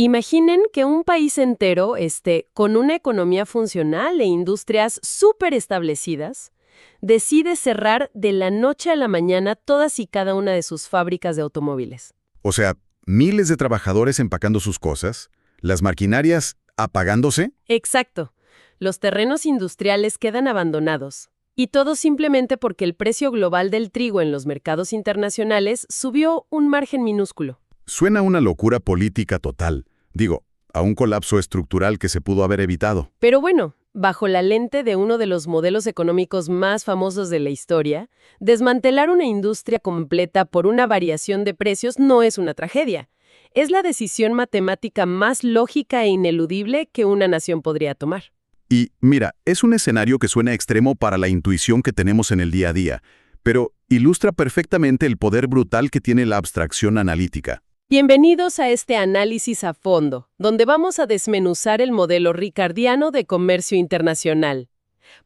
Imaginen que un país entero esté con una economía funcional e industrias súper establecidas, decide cerrar de la noche a la mañana todas y cada una de sus fábricas de automóviles. O sea, miles de trabajadores empacando sus cosas, las maquinarias apagándose. Exacto. Los terrenos industriales quedan abandonados. Y todo simplemente porque el precio global del trigo en los mercados internacionales subió un margen minúsculo. Suena a una locura política total. Digo, a un colapso estructural que se pudo haber evitado. Pero bueno, bajo la lente de uno de los modelos económicos más famosos de la historia, desmantelar una industria completa por una variación de precios no es una tragedia. Es la decisión matemática más lógica e ineludible que una nación podría tomar. Y, mira, es un escenario que suena extremo para la intuición que tenemos en el día a día, pero ilustra perfectamente el poder brutal que tiene la abstracción analítica. Bienvenidos a este análisis a fondo, donde vamos a desmenuzar el modelo ricardiano de comercio internacional.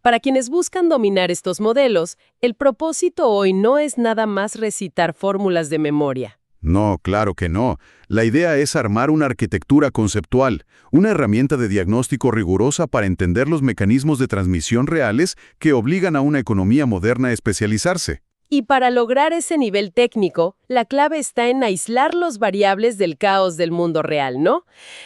Para quienes buscan dominar estos modelos, el propósito hoy no es nada más recitar fórmulas de memoria. No, claro que no. La idea es armar una arquitectura conceptual, una herramienta de diagnóstico rigurosa para entender los mecanismos de transmisión reales que obligan a una economía moderna a especializarse. Y para lograr ese nivel técnico, la clave está en aislar los variables del caos del mundo real, ¿no?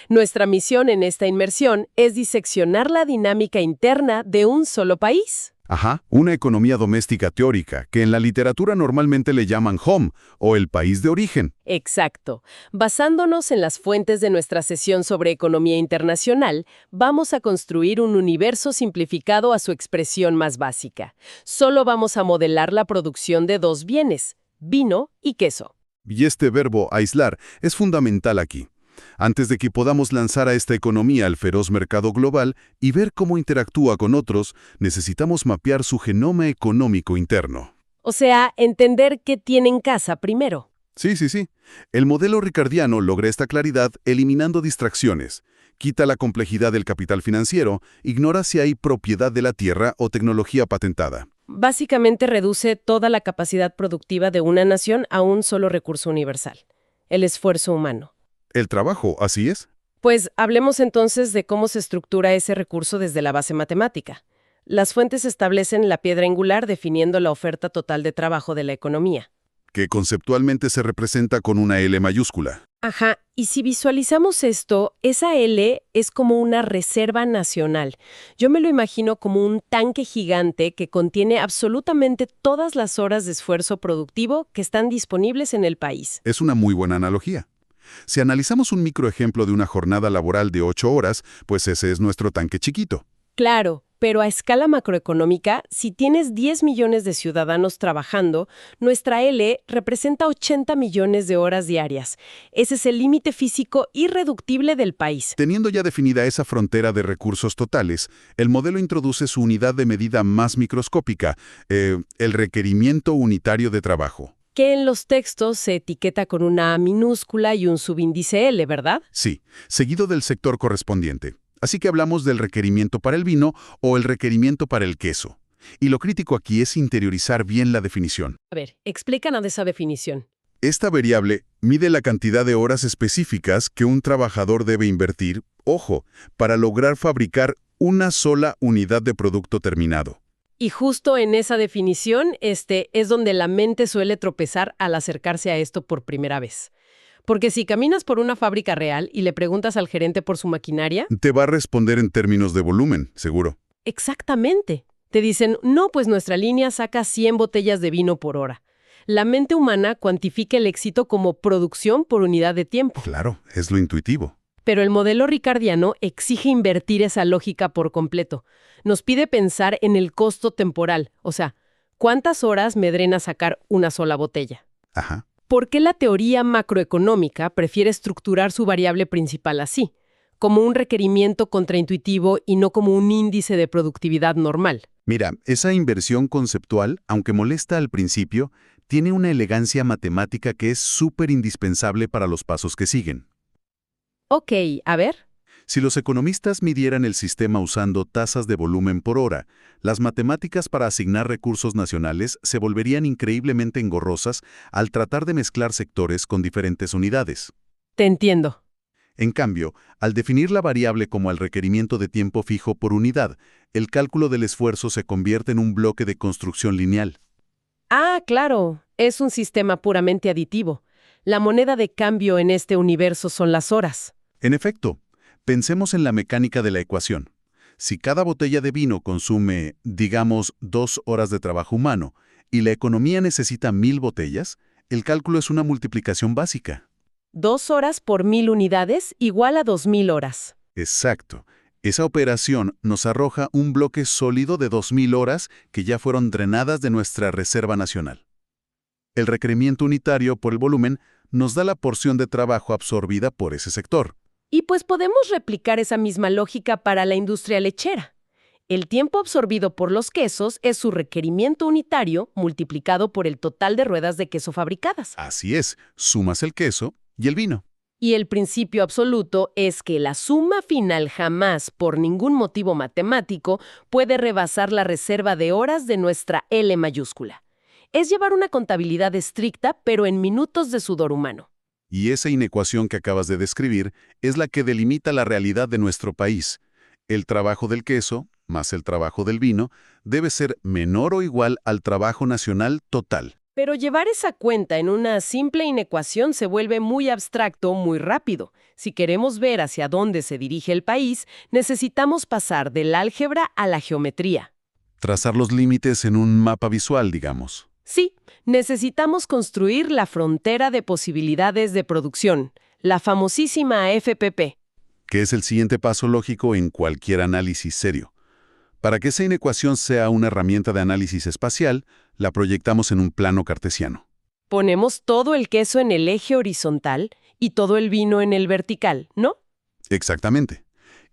Nuestra misión en esta inmersión es diseccionar la dinámica interna de un solo país. Ajá, una economía doméstica teórica, que en la literatura normalmente le llaman home, o el país de origen. Exacto. Basándonos en las fuentes de nuestra sesión sobre economía internacional, vamos a construir un universo simplificado a su expresión más básica. Solo vamos a modelar la producción de dos bienes, vino y queso. Y este verbo aislar es fundamental aquí. Antes de que podamos lanzar a esta economía al feroz mercado global y ver cómo interactúa con otros, necesitamos mapear su genoma económico interno. O sea, entender qué tiene en casa primero. Sí. El modelo ricardiano logra esta claridad eliminando distracciones. Quita la complejidad del capital financiero, ignora si hay propiedad de la tierra o tecnología patentada. Básicamente reduce toda la capacidad productiva de una nación a un solo recurso universal, el esfuerzo humano. El trabajo, ¿así es? Pues hablemos entonces de cómo se estructura ese recurso desde la base matemática. Las fuentes establecen la piedra angular definiendo la oferta total de trabajo de la economía. Que conceptualmente se representa con una L mayúscula. Ajá, y si visualizamos esto, esa L es como una reserva nacional. Yo me lo imagino como un tanque gigante que contiene absolutamente todas las horas de esfuerzo productivo que están disponibles en el país. Es una muy buena analogía. Si analizamos un microejemplo de una jornada laboral de 8 horas, pues ese es nuestro tanque chiquito. Claro, pero a escala macroeconómica, si tienes 10 millones de ciudadanos trabajando, nuestra L representa 80 millones de horas diarias. Ese es el límite físico irreductible del país. Teniendo ya definida esa frontera de recursos totales, el modelo introduce su unidad de medida más microscópica, el requerimiento unitario de trabajo. Que en los textos se etiqueta con una A minúscula y un subíndice L, ¿verdad? Sí, seguido del sector correspondiente. Así que hablamos del requerimiento para el vino o el requerimiento para el queso. Y lo crítico aquí es interiorizar bien la definición. A ver, explícanos esa definición. Esta variable mide la cantidad de horas específicas que un trabajador debe invertir, ojo, para lograr fabricar una sola unidad de producto terminado. Y justo en esa definición, es donde la mente suele tropezar al acercarse a esto por primera vez. Porque si caminas por una fábrica real y le preguntas al gerente por su maquinaria... Te va a responder en términos de volumen, seguro. Exactamente. Te dicen, no, pues nuestra línea saca 100 botellas de vino por hora. La mente humana cuantifica el éxito como producción por unidad de tiempo. Claro, es lo intuitivo. Pero el modelo ricardiano exige invertir esa lógica por completo. Nos pide pensar en el costo temporal, o sea, ¿cuántas horas me drena sacar una sola botella? Ajá. ¿Por qué la teoría macroeconómica prefiere estructurar su variable principal así, como un requerimiento contraintuitivo y no como un índice de productividad normal? Mira, esa inversión conceptual, aunque molesta al principio, tiene una elegancia matemática que es súper indispensable para los pasos que siguen. Ok, a ver. Si los economistas midieran el sistema usando tasas de volumen por hora, las matemáticas para asignar recursos nacionales se volverían increíblemente engorrosas al tratar de mezclar sectores con diferentes unidades. Te entiendo. En cambio, al definir la variable como el requerimiento de tiempo fijo por unidad, el cálculo del esfuerzo se convierte en un bloque de construcción lineal. Ah, claro, es un sistema puramente aditivo. La moneda de cambio en este universo son las horas. En efecto, pensemos en la mecánica de la ecuación. Si cada botella de vino consume, digamos, 2 horas de trabajo humano y la economía necesita 1000 botellas, el cálculo es una multiplicación básica. 2 horas por 1000 unidades igual a 2000 horas. Exacto. Esa operación nos arroja un bloque sólido de 2000 horas que ya fueron drenadas de nuestra reserva nacional. El requerimiento unitario por el volumen nos da la porción de trabajo absorbida por ese sector. Y pues podemos replicar esa misma lógica para la industria lechera. El tiempo absorbido por los quesos es su requerimiento unitario multiplicado por el total de ruedas de queso fabricadas. Así es, sumas el queso y el vino. Y el principio absoluto es que la suma final jamás, por ningún motivo matemático, puede rebasar la reserva de horas de nuestra L mayúscula. Es llevar una contabilidad estricta, pero en minutos de sudor humano. Y esa inecuación que acabas de describir es la que delimita la realidad de nuestro país. El trabajo del queso, más el trabajo del vino, debe ser menor o igual al trabajo nacional total. Pero llevar esa cuenta en una simple inecuación se vuelve muy abstracto muy rápido. Si queremos ver hacia dónde se dirige el país, necesitamos pasar del álgebra a la geometría. Trazar los límites en un mapa visual, digamos. Sí, necesitamos construir la frontera de posibilidades de producción, la famosísima FPP. Que es el siguiente paso lógico en cualquier análisis serio. Para que esa inecuación sea una herramienta de análisis espacial, la proyectamos en un plano cartesiano. Ponemos todo el queso en el eje horizontal y todo el vino en el vertical, ¿no? Exactamente.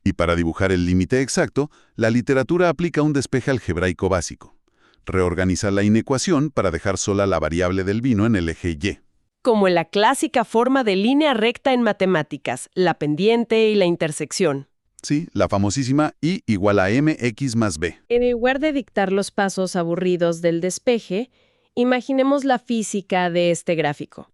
Y para dibujar el límite exacto, la literatura aplica un despeje algebraico básico. Reorganiza la inecuación para dejar sola la variable del vino en el eje Y. Como en la clásica forma de línea recta en matemáticas, la pendiente y la intersección. Sí, la famosísima Y igual a mx más b. En lugar de dictar los pasos aburridos del despeje, imaginemos la física de este gráfico.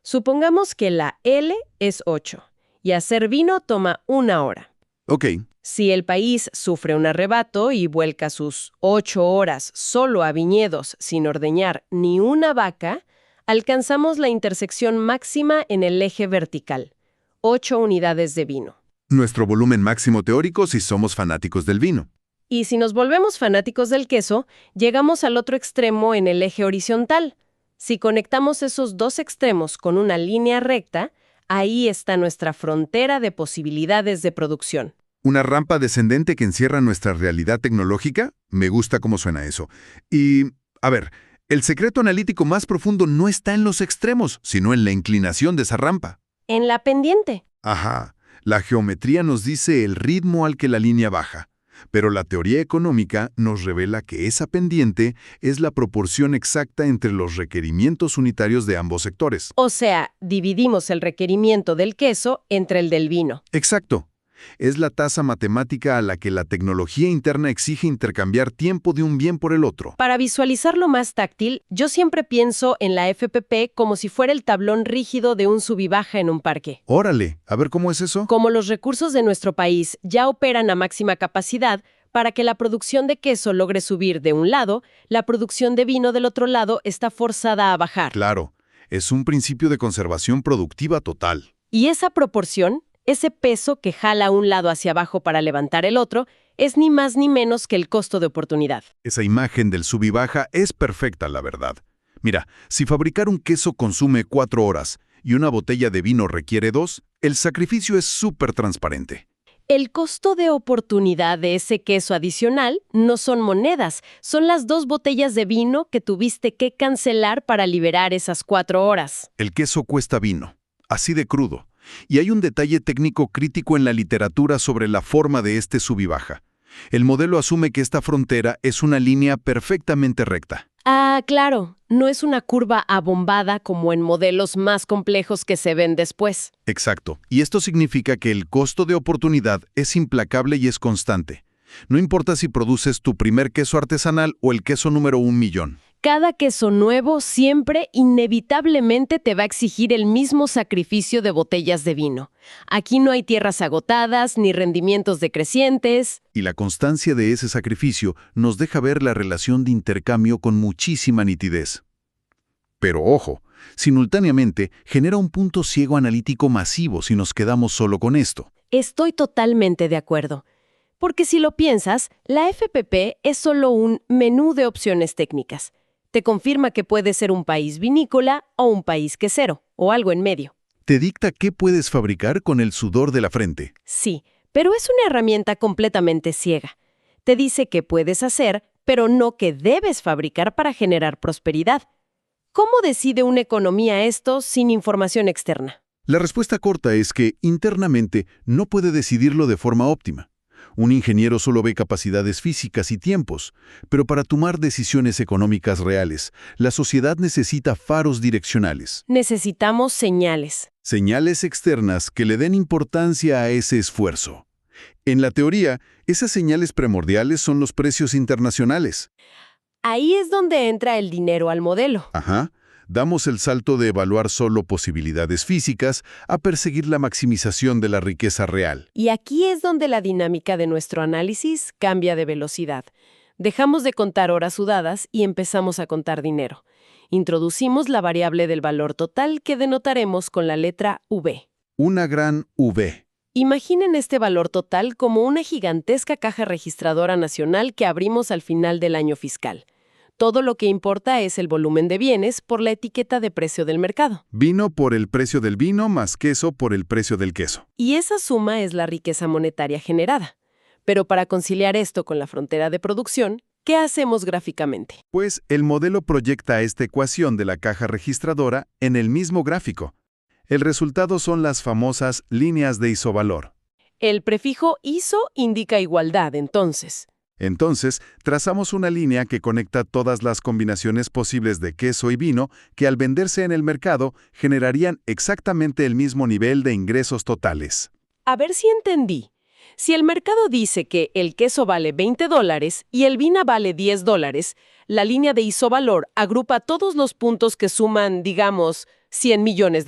Supongamos que la L es 8 y hacer vino toma 1 hora. Ok, Si el país sufre un arrebato y vuelca sus 8 horas solo a viñedos sin ordeñar ni una vaca, alcanzamos la intersección máxima en el eje vertical, 8 unidades de vino. Nuestro volumen máximo teórico si somos fanáticos del vino. Y si nos volvemos fanáticos del queso, llegamos al otro extremo en el eje horizontal. Si conectamos esos dos extremos con una línea recta, ahí está nuestra frontera de posibilidades de producción. Una rampa descendente que encierra nuestra realidad tecnológica. Me gusta cómo suena eso. Y, a ver, el secreto analítico más profundo no está en los extremos, sino en la inclinación de esa rampa. En la pendiente. Ajá. La geometría nos dice el ritmo al que la línea baja, pero la teoría económica nos revela que esa pendiente es la proporción exacta entre los requerimientos unitarios de ambos sectores. O sea, dividimos el requerimiento del queso entre el del vino. Exacto. Es la tasa matemática a la que la tecnología interna exige intercambiar tiempo de un bien por el otro. Para visualizarlo más táctil, yo siempre pienso en la FPP como si fuera el tablón rígido de un sub y baja en un parque. Órale, a ver cómo es eso. Como los recursos de nuestro país ya operan a máxima capacidad, para que la producción de queso logre subir de un lado, la producción de vino del otro lado está forzada a bajar. Claro, es un principio de conservación productiva total. Y esa proporción, ese peso que jala un lado hacia abajo para levantar el otro, es ni más ni menos que el costo de oportunidad. Esa imagen del sub y baja es perfecta, la verdad. Mira, si fabricar un queso consume 4 horas y una botella de vino requiere 2, el sacrificio es súper transparente. El costo de oportunidad de ese queso adicional no son monedas, son las 2 botellas de vino que tuviste que cancelar para liberar esas 4 horas. El queso cuesta vino, así de crudo. Y hay un detalle técnico crítico en la literatura sobre la forma de este sub y baja. El modelo asume que esta frontera es una línea perfectamente recta. Ah, claro, no es una curva abombada como en modelos más complejos que se ven después. Exacto. Y esto significa que el costo de oportunidad es implacable y es constante. No importa si produces tu primer queso artesanal o el queso número 1 millón. Cada queso nuevo siempre, inevitablemente, te va a exigir el mismo sacrificio de botellas de vino. Aquí no hay tierras agotadas, ni rendimientos decrecientes. Y la constancia de ese sacrificio nos deja ver la relación de intercambio con muchísima nitidez. Pero ojo, simultáneamente genera un punto ciego analítico masivo si nos quedamos solo con esto. Estoy totalmente de acuerdo. Porque si lo piensas, la FPP es solo un menú de opciones técnicas. Te confirma que puede ser un país vinícola o un país quesero, o algo en medio. Te dicta qué puedes fabricar con el sudor de la frente. Sí, pero es una herramienta completamente ciega. Te dice qué puedes hacer, pero no qué debes fabricar para generar prosperidad. ¿Cómo decide una economía esto sin información externa? La respuesta corta es que, internamente, no puede decidirlo de forma óptima. Un ingeniero solo ve capacidades físicas y tiempos, pero para tomar decisiones económicas reales, la sociedad necesita faros direccionales. Necesitamos señales. Señales externas que le den importancia a ese esfuerzo. En la teoría, esas señales primordiales son los precios internacionales. Ahí es donde entra el dinero al modelo. Ajá. Damos el salto de evaluar solo posibilidades físicas a perseguir la maximización de la riqueza real. Y aquí es donde la dinámica de nuestro análisis cambia de velocidad. Dejamos de contar horas sudadas y empezamos a contar dinero. Introducimos la variable del valor total que denotaremos con la letra V. Una gran V. Imaginen este valor total como una gigantesca caja registradora nacional que abrimos al final del año fiscal. Todo lo que importa es el volumen de bienes por la etiqueta de precio del mercado. Vino por el precio del vino más queso por el precio del queso. Y esa suma es la riqueza monetaria generada. Pero para conciliar esto con la frontera de producción, ¿qué hacemos gráficamente? Pues el modelo proyecta esta ecuación de la caja registradora en el mismo gráfico. El resultado son las famosas líneas de isovalor. El prefijo ISO indica igualdad, entonces. Entonces, trazamos una línea que conecta todas las combinaciones posibles de queso y vino que al venderse en el mercado generarían exactamente el mismo nivel de ingresos totales. A ver si entendí. Si el mercado dice que el queso vale $20 y el vino vale $10, la línea de isovalor agrupa todos los puntos que suman, digamos, $100 millones.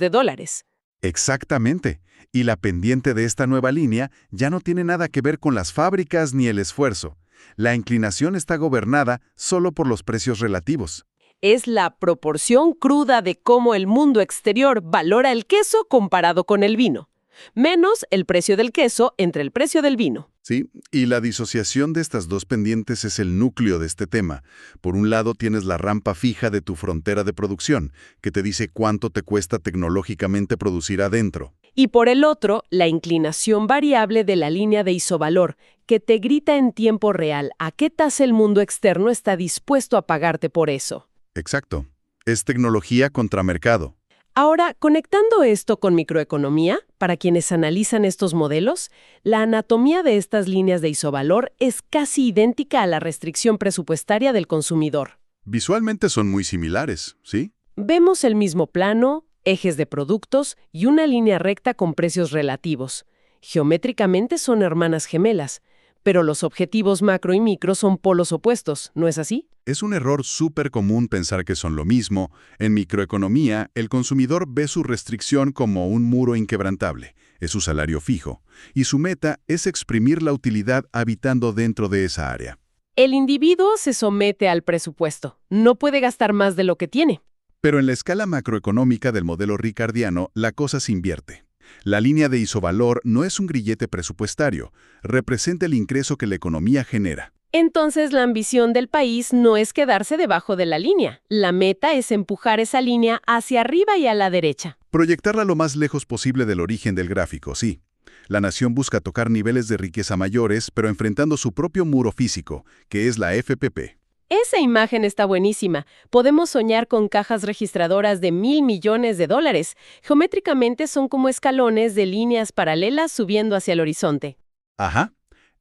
Exactamente. Y la pendiente de esta nueva línea ya no tiene nada que ver con las fábricas ni el esfuerzo. La inclinación está gobernada solo por los precios relativos. Es la proporción cruda de cómo el mundo exterior valora el queso comparado con el vino, menos el precio del queso entre el precio del vino. Sí, y la disociación de estas dos pendientes es el núcleo de este tema. Por un lado tienes la rampa fija de tu frontera de producción, que te dice cuánto te cuesta tecnológicamente producir adentro. Y por el otro, la inclinación variable de la línea de isovalor, que te grita en tiempo real a qué tasa el mundo externo está dispuesto a pagarte por eso. Exacto. Es tecnología contra mercado. Ahora, conectando esto con microeconomía, para quienes analizan estos modelos, la anatomía de estas líneas de isovalor es casi idéntica a la restricción presupuestaria del consumidor. Visualmente son muy similares, ¿sí? Vemos el mismo plano, ejes de productos y una línea recta con precios relativos. Geométricamente son hermanas gemelas, pero los objetivos macro y micro son polos opuestos, ¿no es así? Es un error súper común pensar que son lo mismo. En microeconomía, el consumidor ve su restricción como un muro inquebrantable, es su salario fijo, y su meta es exprimir la utilidad habitando dentro de esa área. El individuo se somete al presupuesto, no puede gastar más de lo que tiene. Pero en la escala macroeconómica del modelo ricardiano, la cosa se invierte. La línea de isovalor no es un grillete presupuestario, representa el ingreso que la economía genera. Entonces la ambición del país no es quedarse debajo de la línea. La meta es empujar esa línea hacia arriba y a la derecha. Proyectarla lo más lejos posible del origen del gráfico, sí. La nación busca tocar niveles de riqueza mayores, pero enfrentando su propio muro físico, que es la FPP. Esa imagen está buenísima. Podemos soñar con cajas registradoras de $1,000 millones. Geométricamente son como escalones de líneas paralelas subiendo hacia el horizonte. Ajá.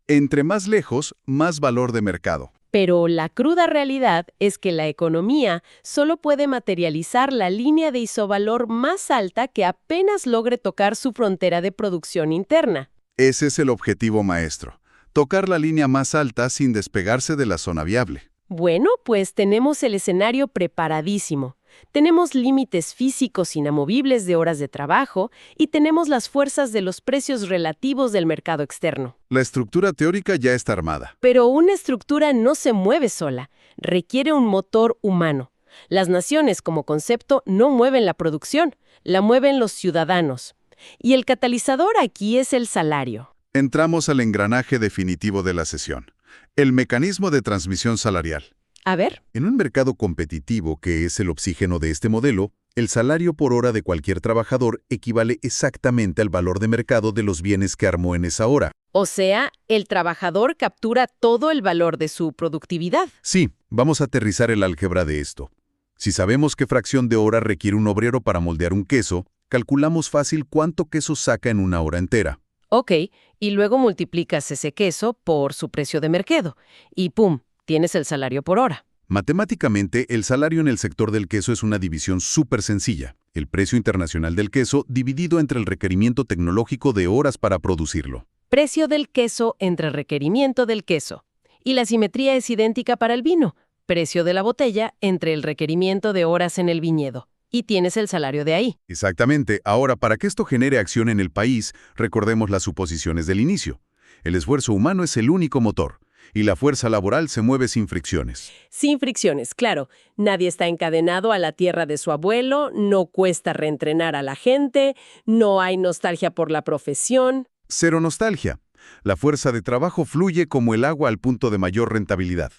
Entre más lejos, más valor de mercado. Pero la cruda realidad es que la economía solo puede materializar la línea de isovalor más alta que apenas logre tocar su frontera de producción interna. Ese es el objetivo maestro. Tocar la línea más alta sin despegarse de la zona viable. Bueno, pues tenemos el escenario preparadísimo. Tenemos límites físicos inamovibles de horas de trabajo y tenemos las fuerzas de los precios relativos del mercado externo. La estructura teórica ya está armada. Pero una estructura no se mueve sola, requiere un motor humano. Las naciones como concepto no mueven la producción, la mueven los ciudadanos. Y el catalizador aquí es el salario. Entramos al engranaje definitivo de la sesión. El mecanismo de transmisión salarial. A ver, En un mercado competitivo, que es el oxígeno de este modelo, el salario por hora de cualquier trabajador equivale exactamente al valor de mercado de los bienes que armó en esa hora. o sea, el trabajador captura todo el valor de su productividad. Sí, vamos a aterrizar el álgebra de esto. Si sabemos qué fracción de hora requiere un obrero para moldear un queso, calculamos fácil cuánto queso saca en una hora entera. Ok, y luego multiplicas ese queso por su precio de mercado. Y ¡pum!, tienes el salario por hora. Matemáticamente, el salario en el sector del queso es una división súper sencilla. El precio internacional del queso dividido entre el requerimiento tecnológico de horas para producirlo. Precio del queso entre requerimiento del queso. Y la simetría es idéntica para el vino. Precio de la botella entre el requerimiento de horas en el viñedo. Y tienes el salario de ahí. Exactamente. Ahora, para que esto genere acción en el país, recordemos las suposiciones del inicio. El esfuerzo humano es el único motor, y la fuerza laboral se mueve sin fricciones. Sin fricciones, claro. Nadie está encadenado a la tierra de su abuelo, no cuesta reentrenar a la gente, no hay nostalgia por la profesión. Cero nostalgia. La fuerza de trabajo fluye como el agua al punto de mayor rentabilidad.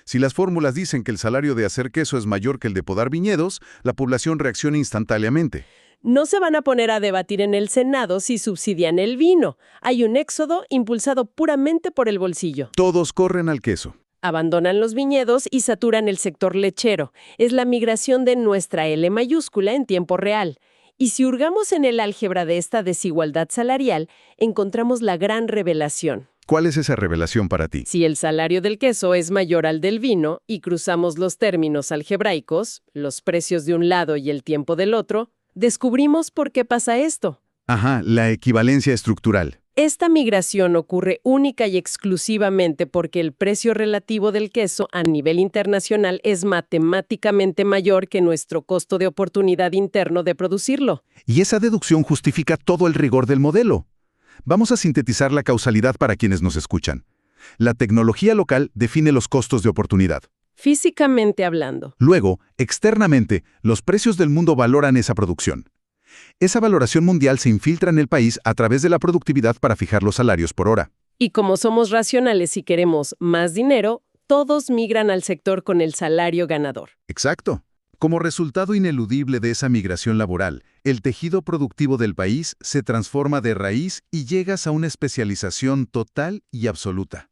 Si las fórmulas dicen que el salario de hacer queso es mayor que el de podar viñedos, la población reacciona instantáneamente. No se van a poner a debatir en el Senado si subsidian el vino. Hay un éxodo impulsado puramente por el bolsillo. Todos corren al queso. Abandonan los viñedos y saturan el sector lechero. Es la migración de nuestra L mayúscula en tiempo real. Y si hurgamos en el álgebra de esta desigualdad salarial, encontramos la gran revelación. ¿Cuál es esa revelación para ti? Si el salario del queso es mayor al del vino y cruzamos los términos algebraicos, los precios de un lado y el tiempo del otro, descubrimos por qué pasa esto. Ajá, la equivalencia estructural. Esta migración ocurre única y exclusivamente porque el precio relativo del queso a nivel internacional es matemáticamente mayor que nuestro costo de oportunidad interno de producirlo. Y esa deducción justifica todo el rigor del modelo. Vamos a sintetizar la causalidad para quienes nos escuchan. La tecnología local define los costos de oportunidad. Físicamente hablando. Luego, externamente, los precios del mundo valoran esa producción. Esa valoración mundial se infiltra en el país a través de la productividad para fijar los salarios por hora. Y como somos racionales y queremos más dinero, todos migran al sector con el salario ganador. Exacto. Como resultado ineludible de esa migración laboral, el tejido productivo del país se transforma de raíz y llegas a una especialización total y absoluta.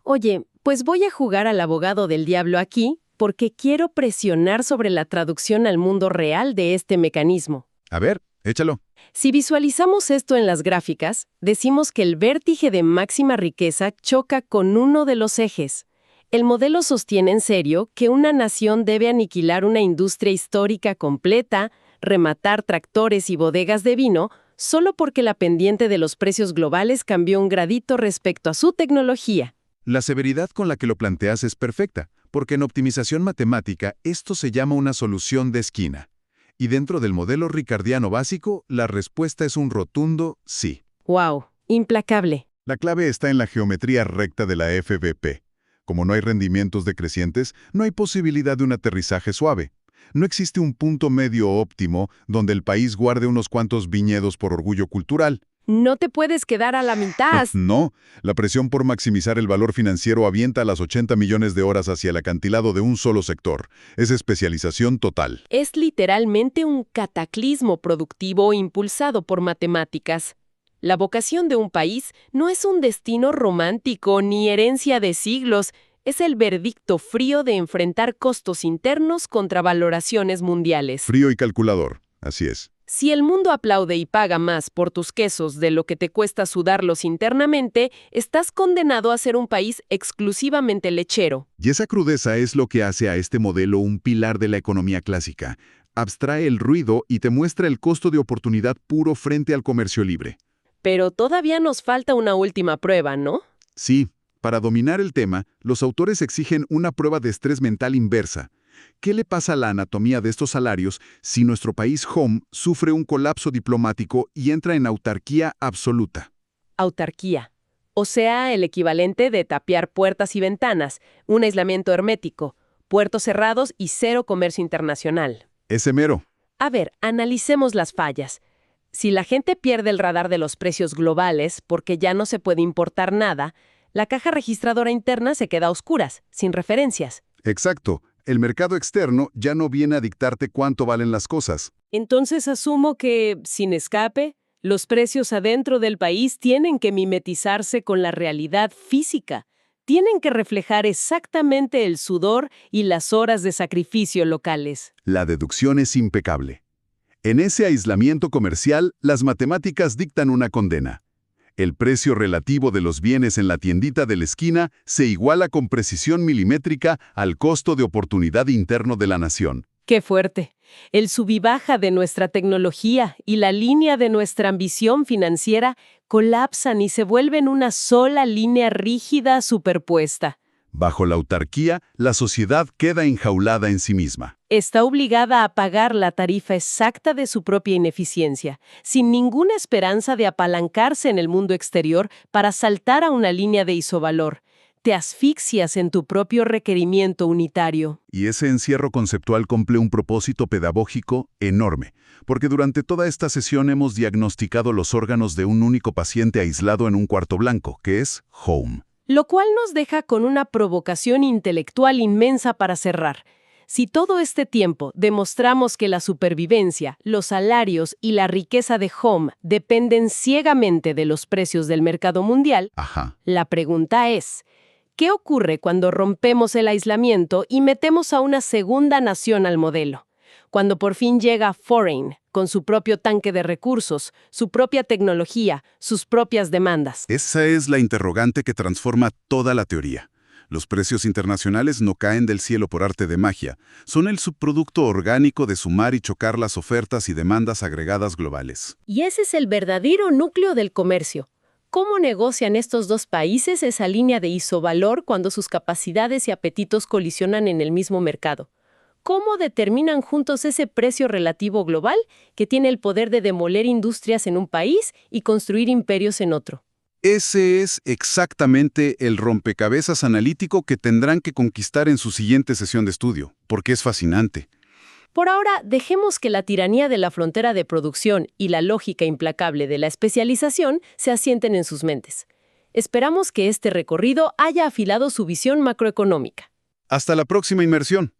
Oye, pues voy a jugar al abogado del diablo aquí porque quiero presionar sobre la traducción al mundo real de este mecanismo. A ver, échalo. Si visualizamos esto en las gráficas, decimos que el vértice de máxima riqueza choca con uno de los ejes. El modelo sostiene en serio que una nación debe aniquilar una industria histórica completa, rematar tractores y bodegas de vino, solo porque la pendiente de los precios globales cambió un gradito respecto a su tecnología. La severidad con la que lo planteas es perfecta, porque en optimización matemática esto se llama una solución de esquina. Y dentro del modelo ricardiano básico, la respuesta es un rotundo sí. ¡Wow! Implacable. La clave está en la geometría recta de la FBP. Como no hay rendimientos decrecientes, no hay posibilidad de un aterrizaje suave. No existe un punto medio óptimo donde el país guarde unos cuantos viñedos por orgullo cultural. No te puedes quedar a la mitad. No, la presión por maximizar el valor financiero avienta las 80 millones de horas hacia el acantilado de un solo sector. Es especialización total. Es literalmente un cataclismo productivo impulsado por matemáticas. La vocación de un país no es un destino romántico ni herencia de siglos, es el veredicto frío de enfrentar costos internos contra valoraciones mundiales. Frío y calculador, así es. Si el mundo aplaude y paga más por tus quesos de lo que te cuesta sudarlos internamente, estás condenado a ser un país exclusivamente lechero. Y esa crudeza es lo que hace a este modelo un pilar de la economía clásica. Abstrae el ruido y te muestra el costo de oportunidad puro frente al comercio libre. Pero todavía nos falta una última prueba, ¿no? Sí, Para dominar el tema, los autores exigen una prueba de estrés mental inversa. ¿Qué le pasa a la anatomía de estos salarios si nuestro país home sufre un colapso diplomático y entra en autarquía absoluta? Autarquía. O sea, el equivalente de tapiar puertas y ventanas, un aislamiento hermético, puertos cerrados y cero comercio internacional. Ese mero. A ver, analicemos las fallas. Si la gente pierde el radar de los precios globales porque ya no se puede importar nada, la caja registradora interna se queda a oscuras, sin referencias. Exacto. El mercado externo ya no viene a dictarte cuánto valen las cosas. Entonces asumo que, sin escape, los precios adentro del país tienen que mimetizarse con la realidad física. Tienen que reflejar exactamente el sudor y las horas de sacrificio locales. La deducción es impecable. En ese aislamiento comercial, las matemáticas dictan una condena. El precio relativo de los bienes en la tiendita de la esquina se iguala con precisión milimétrica al costo de oportunidad interno de la nación. ¡Qué fuerte! El sub y baja de nuestra tecnología y la línea de nuestra ambición financiera colapsan y se vuelven una sola línea rígida superpuesta. Bajo la autarquía, la sociedad queda enjaulada en sí misma. Está obligada a pagar la tarifa exacta de su propia ineficiencia, sin ninguna esperanza de apalancarse en el mundo exterior para saltar a una línea de isovalor. Te asfixias en tu propio requerimiento unitario. Y ese encierro conceptual cumple un propósito pedagógico enorme, porque durante toda esta sesión hemos diagnosticado los órganos de un único paciente aislado en un cuarto blanco, que es home. Lo cual nos deja con una provocación intelectual inmensa para cerrar. Si todo este tiempo demostramos que la supervivencia, los salarios y la riqueza de home dependen ciegamente de los precios del mercado mundial, la pregunta es, ¿qué ocurre cuando rompemos el aislamiento y metemos a una segunda nación al modelo? Cuando por fin llega Foreign, con su propio tanque de recursos, su propia tecnología, sus propias demandas. Esa es la interrogante que transforma toda la teoría. Los precios internacionales no caen del cielo por arte de magia. Son el subproducto orgánico de sumar y chocar las ofertas y demandas agregadas globales. Y ese es el verdadero núcleo del comercio. ¿Cómo negocian estos dos países esa línea de isovalor cuando sus capacidades y apetitos colisionan en el mismo mercado? ¿Cómo determinan juntos ese precio relativo global que tiene el poder de demoler industrias en un país y construir imperios en otro? Ese es exactamente el rompecabezas analítico que tendrán que conquistar en su siguiente sesión de estudio, porque es fascinante. Por ahora, dejemos que la tiranía de la frontera de producción y la lógica implacable de la especialización se asienten en sus mentes. Esperamos que este recorrido haya afilado su visión macroeconómica. Hasta la próxima inmersión.